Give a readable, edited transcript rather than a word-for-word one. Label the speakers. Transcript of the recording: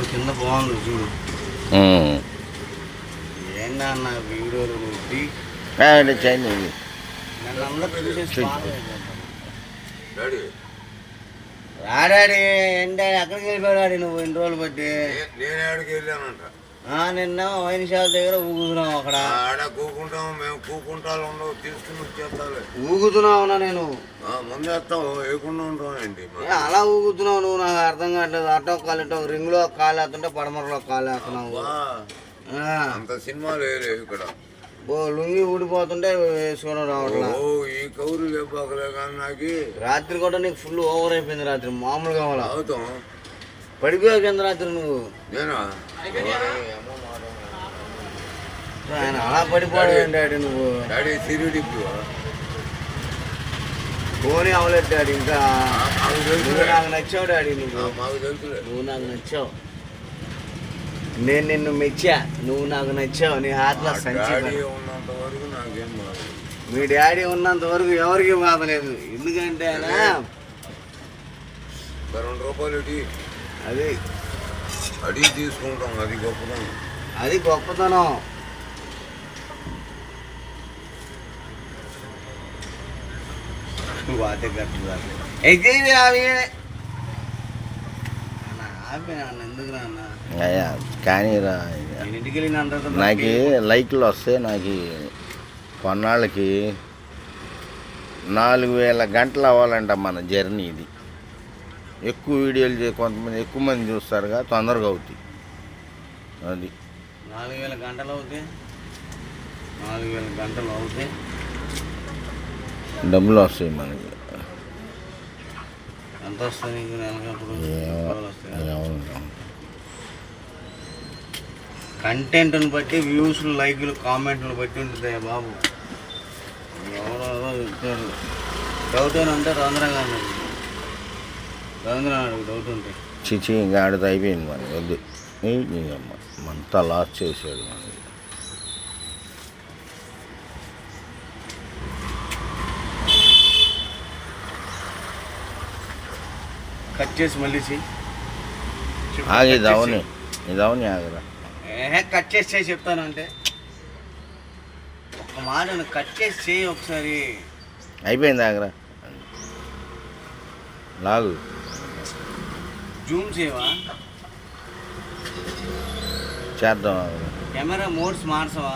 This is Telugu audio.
Speaker 1: కింద బాగుంది చూడు. ఏంటన్న వీడియోలు పెట్టి నన్ను అందరూ చూసేసి రాడాడి ఏంటి ఎక్కడికి వెళ్ళిపోయాడు నువ్వు ఇన్ని రోజులు బట్టి?
Speaker 2: నేను ఎక్కడికి వెళ్ళానంట.
Speaker 1: నిన్న వైన్ షాప్ దగ్గర ఊగుతున్నావు. అక్కడ
Speaker 2: కూకుంటాం మేము, కూకుంటాలు ఉండవు, తీసుకుని వచ్చేస్తాను.
Speaker 1: ఊగుతున్నావునా? నేను
Speaker 2: ముందేస్తాం, వేయకుండా ఉంటాం ఏంటి?
Speaker 1: అలా ఊగుతున్నావు నువ్వు, నాకు అర్థం కావట్లేదు. అటో కాలు ఇటో రింగ్లో కాలు వేస్తుంటే పడమరలో కాలు వేస్తున్నావు.
Speaker 2: అంత సినిమా లేదు ఇక్కడ.
Speaker 1: లుంగి ఊడిపోతుంటే వేసుకోవడం రావట్లా.
Speaker 2: ఈ కౌరు లేపాకలే కానీ నాకు
Speaker 1: రాత్రి కూడా నీకు ఫుల్ ఓవర్ అయిపోయింది. రాత్రి మామూలుగా
Speaker 2: అవుతాం.
Speaker 1: పడిపోయావు కింద రాత్రి నువ్వు.
Speaker 2: నేనా?
Speaker 1: ఆయన అలా పడిపోయాడు డాడీ నువ్వు.
Speaker 2: డాడీ సిరిడి
Speaker 1: పోనీ అవలేదు డాడీ. ఇంకా నాకు నచ్చావు డాడీ. నువ్వు నాకు నచ్చావు. నేను నిన్ను మెచ్చా, నువ్వు నాకు నచ్చావు. నీ హార్ట్లో సంచి. మీ డాడీ ఉన్నంత వరకు ఎవరికి బాధ లేదు. ఎందుకంటే ఆయన
Speaker 2: 2 రూపాయలు
Speaker 1: అది
Speaker 2: అడిగి తీసుకుంటాం. అది గొప్పతనం.
Speaker 1: అది గొప్పతనం. బాతే కట్టు అవి ఎందుకు నాన్న
Speaker 3: కానీ
Speaker 1: ఇంటికి వెళ్ళిన
Speaker 3: నాకు లైక్లు వస్తే నాకు కొన్నాళ్ళకి 4000 గంటలు అవ్వాలంట మన జర్నీ. ఇది ఎక్కువ వీడియోలు కొంతమంది ఎక్కువ మంది చూస్తారుగా, తొందరగా అవుతాయి. అది
Speaker 1: 4000 గంటలు అవుతాయి. 4000 గంటలు అవుతాయి,
Speaker 3: డబ్బులు వస్తాయి మనకి.
Speaker 1: ఎంత వస్తుంది నీకు నెలకప్పుడు? కంటెంట్ని బట్టి వ్యూస్లు, లైక్లు, కామెంట్లు బట్టి ఉంటుంది బాబు. ఎవరో చెప్తారు. డౌట్ అని అంటే తొందరగా డౌట్ ఉంటే
Speaker 3: చిచి ఇంకా ఆడితే అయిపోయింది మనకి. వద్దు మనతో లాస్ చేసాడు మనకి.
Speaker 1: కట్ చేసి మళ్ళీ
Speaker 3: ఆగి ఇదవని ఇదవని ఆగరా.
Speaker 1: కట్ చేసి చేయి చెప్తాను అంటే ఒక మాట కట్ చేసి చేయి ఒకసారి.
Speaker 3: అయిపోయింది ఆగరా. లాగు
Speaker 1: జూమ్ చేయవా?
Speaker 3: చేద్దాం.
Speaker 1: Camera modes మార్చవా?